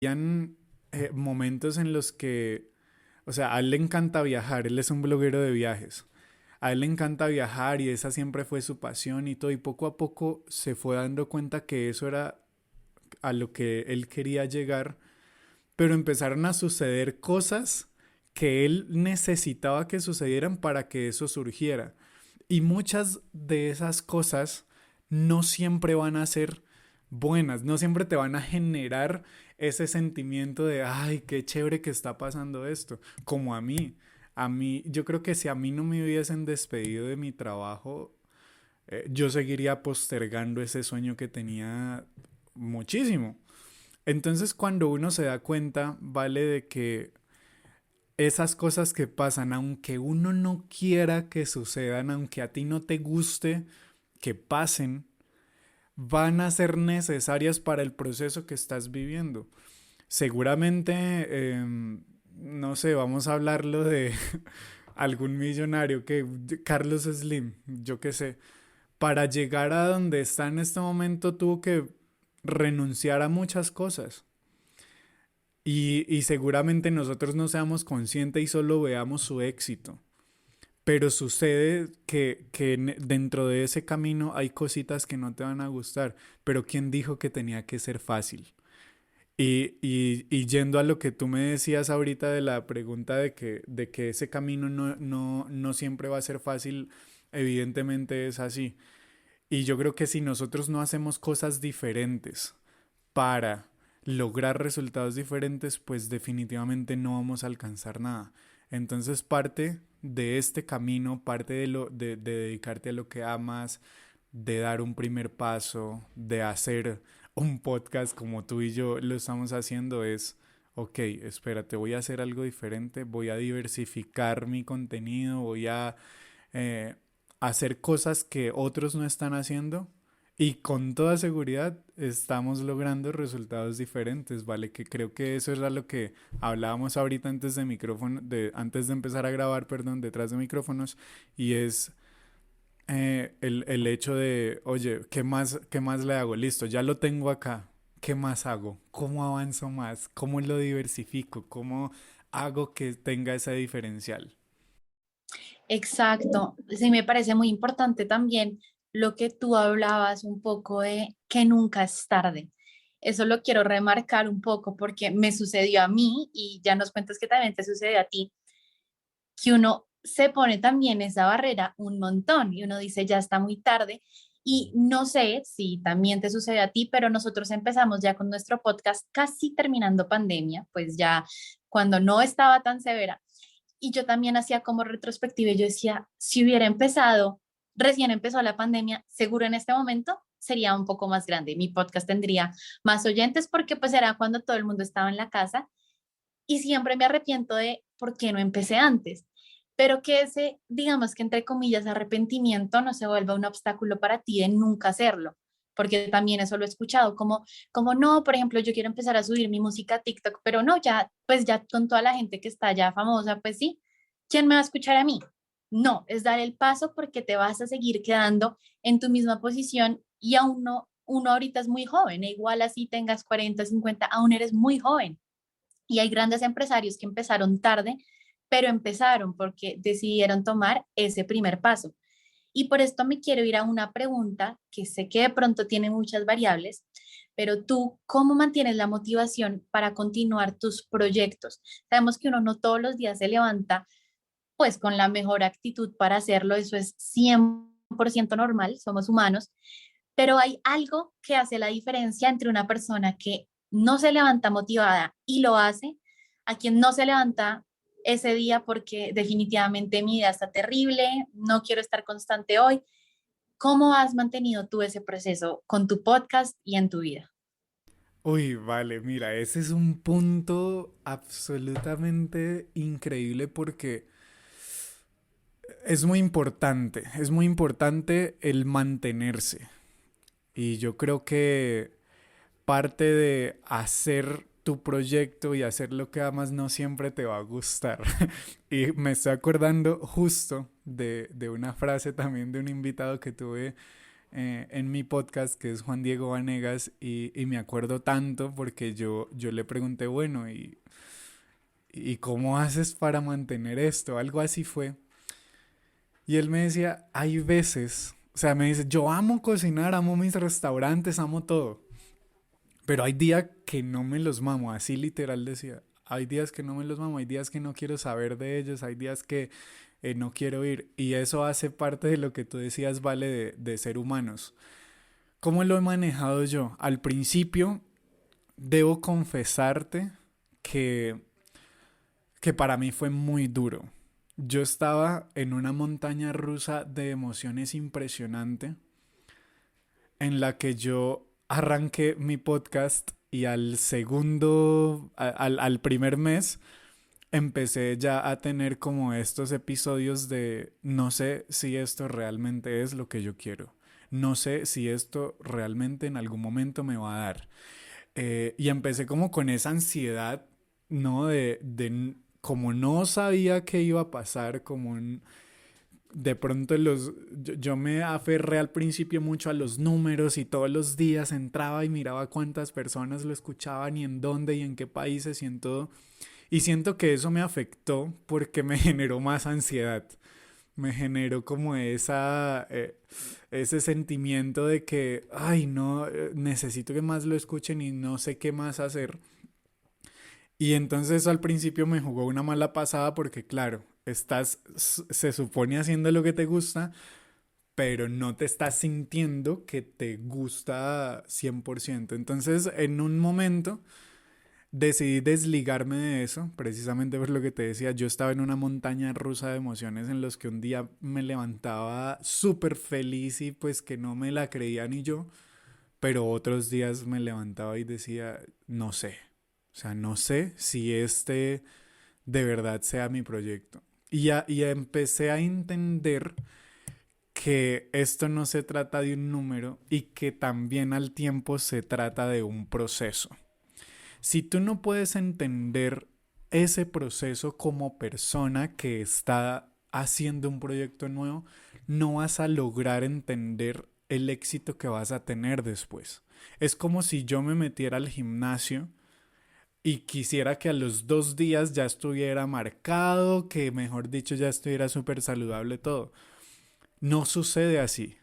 habían momentos en los que, o sea, a él le encanta viajar, él es un bloguero de viajes. A él le encanta viajar y esa siempre fue su pasión y todo. Y poco a poco se fue dando cuenta que eso era a lo que él quería llegar. Pero empezaron a suceder cosas que él necesitaba que sucedieran para que eso surgiera. Y muchas de esas cosas no siempre van a ser buenas, no siempre te van a generar ese sentimiento de, ay, qué chévere que está pasando esto, como a mí. A mí, yo creo que si a mí no me hubiesen despedido de mi trabajo, yo seguiría postergando ese sueño que tenía muchísimo. Entonces, cuando uno se da cuenta, vale, de que esas cosas que pasan, aunque uno no quiera que sucedan, aunque a ti no te guste que pasen, van a ser necesarias para el proceso que estás viviendo. Seguramente, no sé, vamos a hablarlo de algún millonario que Carlos Slim, yo qué sé, para llegar a donde está en este momento tuvo que renunciar a muchas cosas. Y seguramente nosotros no seamos conscientes y solo veamos su éxito. Pero sucede que dentro de ese camino hay cositas que no te van a gustar. Pero ¿quién dijo que tenía que ser fácil? Y yendo a lo que tú me decías ahorita de la pregunta de que ese camino no siempre va a ser fácil, evidentemente es así. Y yo creo que si nosotros no hacemos cosas diferentes para lograr resultados diferentes, pues definitivamente no vamos a alcanzar nada. Entonces parte de este camino, parte de dedicarte a lo que amas, de dar un primer paso, de hacer un podcast como tú y yo lo estamos haciendo es, ok, espérate, voy a hacer algo diferente, voy a diversificar mi contenido, voy a eh, hacer cosas que otros no están haciendo y con toda seguridad estamos logrando resultados diferentes, ¿vale? Que creo que eso era lo que hablábamos ahorita antes de micrófono, antes de empezar a grabar, perdón, detrás de micrófonos, y es el hecho de, oye, qué más le hago? Listo, ya lo tengo acá. ¿Qué más hago? ¿Cómo avanzo más? ¿Cómo lo diversifico? ¿Cómo hago que tenga ese diferencial? Exacto. Sí, me parece muy importante también lo que tú hablabas un poco de que nunca es tarde. Eso lo quiero remarcar un poco porque me sucedió a mí y ya nos cuentas que también te sucedió a ti, que uno se pone también esa barrera un montón y uno dice, ya está muy tarde. Y no sé si también te sucede a ti, pero nosotros empezamos ya con nuestro podcast casi terminando pandemia, pues ya cuando no estaba tan severa. Y yo también hacía como retrospectiva y yo decía, si hubiera empezado, recién empezó la pandemia, seguro en este momento sería un poco más grande. Mi podcast tendría más oyentes porque pues era cuando todo el mundo estaba en la casa y siempre me arrepiento de por qué no empecé antes. Pero que ese, digamos que entre comillas, arrepentimiento no se vuelva un obstáculo para ti de nunca hacerlo, porque también eso lo he escuchado, como no, por ejemplo, yo quiero empezar a subir mi música a TikTok, pero no, ya, pues ya con toda la gente que está ya famosa, pues sí, ¿quién me va a escuchar a mí? No, es dar el paso porque te vas a seguir quedando en tu misma posición y aún no, uno ahorita es muy joven, e igual así tengas 40, 50, aún eres muy joven. Y hay grandes empresarios que empezaron tarde, pero empezaron porque decidieron tomar ese primer paso. Y por esto me quiero ir a una pregunta que sé que de pronto tiene muchas variables, pero tú, ¿cómo mantienes la motivación para continuar tus proyectos? Sabemos que uno no todos los días se levanta pues con la mejor actitud para hacerlo, eso es 100% normal, somos humanos, pero hay algo que hace la diferencia entre una persona que no se levanta motivada y lo hace, a quien no se levanta ese día porque definitivamente mi idea está terrible, no quiero estar constante hoy. ¿Cómo has mantenido tú ese proceso con tu podcast y en tu vida? Uy, vale, mira, ese es un punto absolutamente increíble porque es muy importante el mantenerse. Y yo creo que parte de hacer tu proyecto y hacer lo que amas no siempre te va a gustar. Y me estoy acordando justo de una frase también de un invitado que tuve en mi podcast, que es Juan Diego Vanegas, y me acuerdo tanto porque yo le pregunté, bueno, ¿y cómo haces para mantener esto? Algo así fue. Y él me decía, hay veces, o sea, me dice, yo amo cocinar, amo mis restaurantes, amo todo, pero hay días que no me los mamo, así literal decía. Hay días que no me los mamo, hay días que no quiero saber de ellos, hay días que no quiero ir. Y eso hace parte de lo que tú decías, vale, de ser humanos. ¿Cómo lo he manejado yo? Al principio, debo confesarte que, que para mí fue muy duro. Yo estaba en una montaña rusa de emociones impresionante en la que yo arranqué mi podcast y al segundo, al primer mes, empecé ya a tener como estos episodios de no sé si esto realmente es lo que yo quiero. No sé si esto realmente en algún momento me va a dar. Y empecé como con esa ansiedad, ¿no? Como no sabía qué iba a pasar, de pronto yo me aferré al principio mucho a los números y todos los días entraba y miraba cuántas personas lo escuchaban y en dónde y en qué países y en todo. Y siento que eso me afectó porque me generó más ansiedad. Me generó como ese sentimiento de que, ay, no, necesito que más lo escuchen y no sé qué más hacer. Y entonces al principio me jugó una mala pasada porque, claro, se supone haciendo lo que te gusta, pero no te estás sintiendo que te gusta 100%. Entonces, en un momento decidí desligarme de eso, precisamente por lo que te decía, yo estaba en una montaña rusa de emociones en los que un día me levantaba súper feliz y pues que no me la creía ni yo, pero otros días me levantaba y decía, no sé, o sea, no sé si este de verdad sea mi proyecto. Y empecé a entender que esto no se trata de un número y que también al tiempo se trata de un proceso. Si tú no puedes entender ese proceso como persona que está haciendo un proyecto nuevo, no vas a lograr entender el éxito que vas a tener después. Es como si yo me metiera al gimnasio y quisiera que a los 2 días ya estuviera marcado, que mejor dicho ya estuviera súper saludable todo. No sucede así.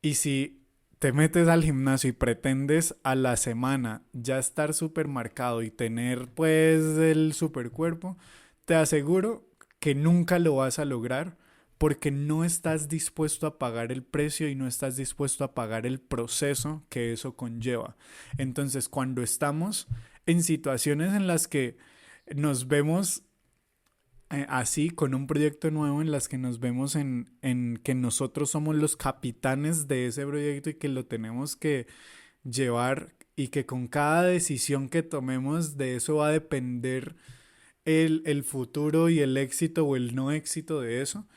Y si te metes al gimnasio y pretendes a la semana ya estar súper marcado y tener pues el super cuerpo, te aseguro que nunca lo vas a lograr porque no estás dispuesto a pagar el precio y no estás dispuesto a pagar el proceso que eso conlleva. Entonces, cuando estamos en situaciones en las que nos vemos así con un proyecto nuevo en las que nos vemos en que nosotros somos los capitanes de ese proyecto y que lo tenemos que llevar y que con cada decisión que tomemos de eso va a depender el futuro y el éxito o el no éxito de eso.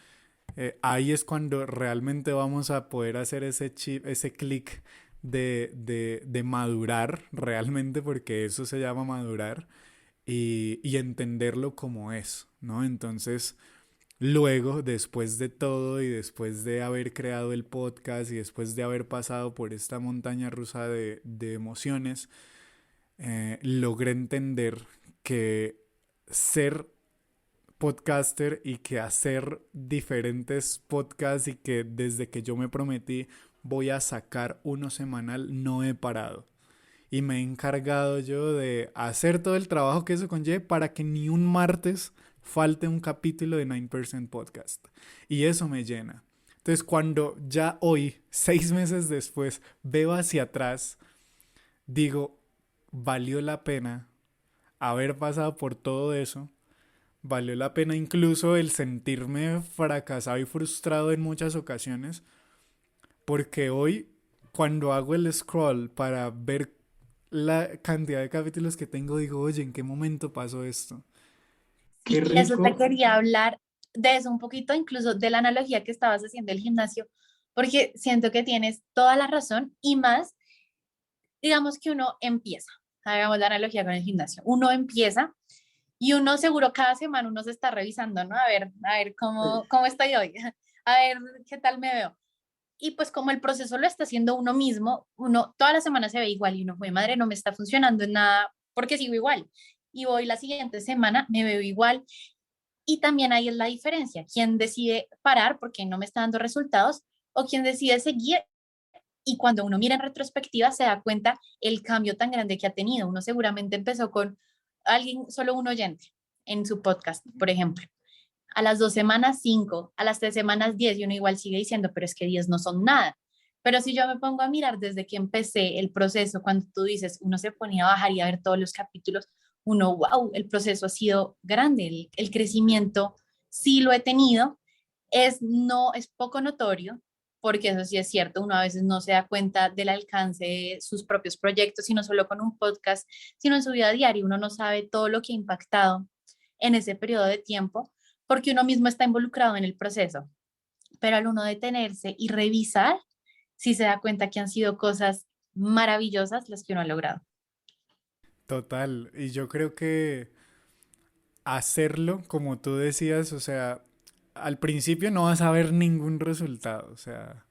Ahí es cuando realmente vamos a poder hacer ese chip, ese clic de madurar realmente, porque eso se llama madurar y entenderlo como es, ¿no? Entonces, luego, después de todo y después de haber creado el podcast y después de haber pasado por esta montaña rusa de emociones, logré entender que ser podcaster y que hacer diferentes podcasts y que desde que yo me prometí voy a sacar uno semanal, no he parado y me he encargado yo de hacer todo el trabajo que eso conlleve para que ni un martes falte un capítulo de 9% Podcast. Y eso me llena. Entonces, cuando ya hoy, 6 meses después, veo hacia atrás, digo, valió la pena haber pasado por todo eso. Valió la pena incluso el sentirme fracasado y frustrado en muchas ocasiones, porque hoy, cuando hago el scroll para ver la cantidad de capítulos que tengo, digo, oye, ¿en qué momento pasó esto? Qué Sí, eso te rico. quería hablar de eso un poquito, incluso de la analogía que estabas haciendo del gimnasio, porque siento que tienes toda la razón y más, digamos que uno empieza, hagamos la analogía con el gimnasio, uno empieza y uno seguro cada semana uno se está revisando, ¿no? A ver cómo estoy hoy, a ver qué tal me veo. Y pues como el proceso lo está haciendo uno mismo, uno toda la semana se ve igual y uno fue, madre, no me está funcionando en nada porque sigo igual. Y voy la siguiente semana, me veo igual. Y también ahí es la diferencia, quién decide parar porque no me está dando resultados o quién decide seguir. Y cuando uno mira en retrospectiva se da cuenta el cambio tan grande que ha tenido. Uno seguramente empezó con alguien, solo un oyente en su podcast, por ejemplo. A las 2 semanas, 5, a las 3 semanas, 10, y uno igual sigue diciendo, pero es que 10 no son nada. Pero si yo me pongo a mirar desde que empecé el proceso, cuando tú dices, uno se ponía a bajar y a ver todos los capítulos, uno, wow, el proceso ha sido grande, el crecimiento sí lo he tenido, no, es poco notorio, porque eso sí es cierto, uno a veces no se da cuenta del alcance de sus propios proyectos, sino solo con un podcast, sino en su vida diaria, uno no sabe todo lo que ha impactado en ese periodo de tiempo, porque uno mismo está involucrado en el proceso, pero al uno detenerse y revisar, sí se da cuenta que han sido cosas maravillosas las que uno ha logrado. Total, y yo creo que hacerlo, como tú decías, o sea, al principio no vas a ver ningún resultado, o sea,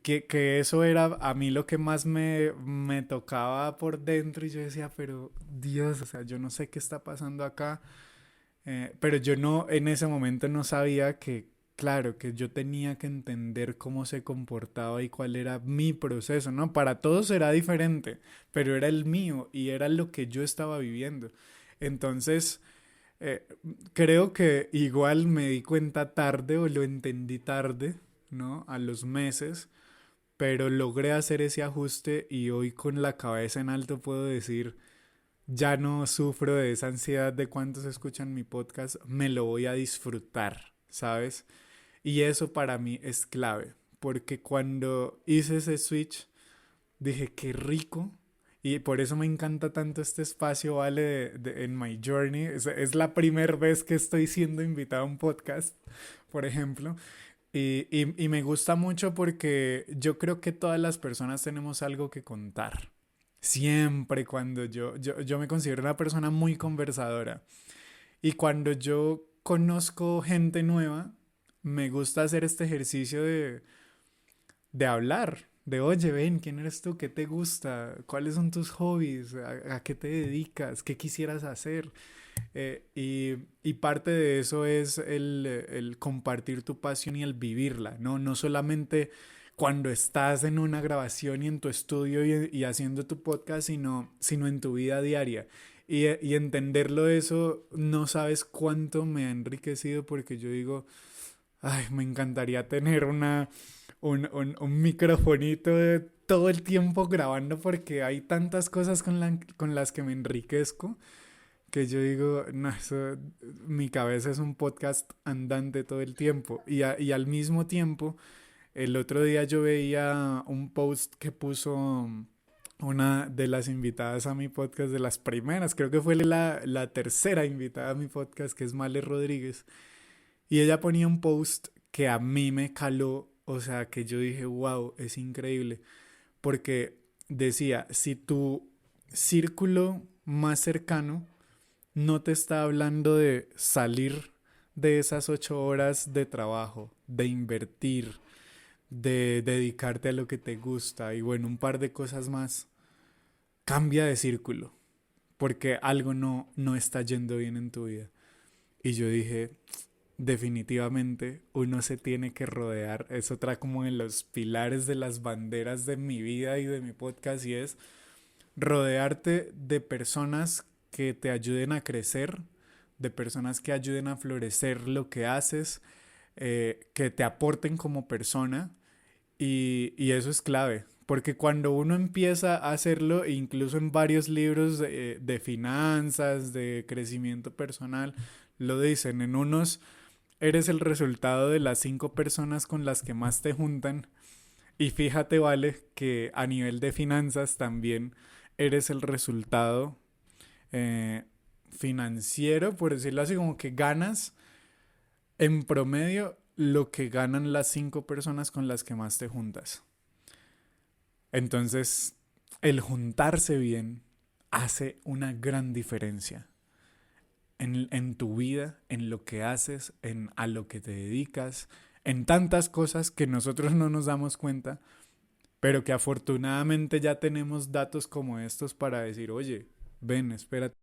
que eso era a mí lo que más me tocaba por dentro y yo decía, pero Dios, o sea, yo no sé qué está pasando acá, pero yo no, en ese momento no sabía que, claro, que yo tenía que entender cómo se comportaba y cuál era mi proceso, ¿no? Para todos era diferente, pero era el mío y era lo que yo estaba viviendo. Entonces, eh, creo que igual me di cuenta tarde o lo entendí tarde, ¿no? A los meses, pero logré hacer ese ajuste y hoy con la cabeza en alto puedo decir, ya no sufro de esa ansiedad de cuántos escuchan mi podcast, me lo voy a disfrutar, ¿sabes? Y eso para mí es clave, porque cuando hice ese switch, dije, qué rico. Y por eso me encanta tanto este espacio, ¿vale? En My Journey. Es la primera vez que estoy siendo invitado a un podcast, por ejemplo. Y me gusta mucho porque yo creo que todas las personas tenemos algo que contar. Siempre cuando yo me considero una persona muy conversadora. Y cuando yo conozco gente nueva, me gusta hacer este ejercicio de hablar, de oye, ven, ¿quién eres tú? ¿Qué te gusta? ¿Cuáles son tus hobbies? A qué te dedicas? ¿Qué quisieras hacer? Y parte de eso es el compartir tu pasión y el vivirla, ¿no? No solamente cuando estás en una grabación y en tu estudio y haciendo tu podcast, sino en tu vida diaria. Y entenderlo eso, no sabes cuánto me ha enriquecido porque yo digo, ay, me encantaría tener un microfonito de todo el tiempo grabando porque hay tantas cosas con las que me enriquezco que yo digo, no, eso, mi cabeza es un podcast andante todo el tiempo. Y al mismo tiempo, el otro día yo veía un post que puso una de las invitadas a mi podcast, de las primeras, creo que fue la tercera invitada a mi podcast, que es Male Rodríguez. Y ella ponía un post que a mí me caló, o sea, que yo dije, wow, es increíble. Porque decía, si tu círculo más cercano no te está hablando de salir de esas 8 horas de trabajo, de invertir, de dedicarte a lo que te gusta y bueno, un par de cosas más, cambia de círculo, porque algo no está yendo bien en tu vida. Y yo dije, definitivamente uno se tiene que rodear, es otra como de los pilares de las banderas de mi vida y de mi podcast y es rodearte de personas que te ayuden a crecer, de personas que ayuden a florecer lo que haces, que te aporten como persona y eso es clave. Porque cuando uno empieza a hacerlo, incluso en varios libros de finanzas, de crecimiento personal, lo dicen, en unos eres el resultado de las 5 personas con las que más te juntan. Y fíjate, vale, que a nivel de finanzas también eres el resultado eh, financiero, por decirlo así, como que ganas en promedio lo que ganan las 5 personas con las que más te juntas. Entonces, el juntarse bien hace una gran diferencia en tu vida, en lo que haces, a lo que te dedicas, en tantas cosas que nosotros no nos damos cuenta, pero que afortunadamente ya tenemos datos como estos para decir, oye, ven, espérate.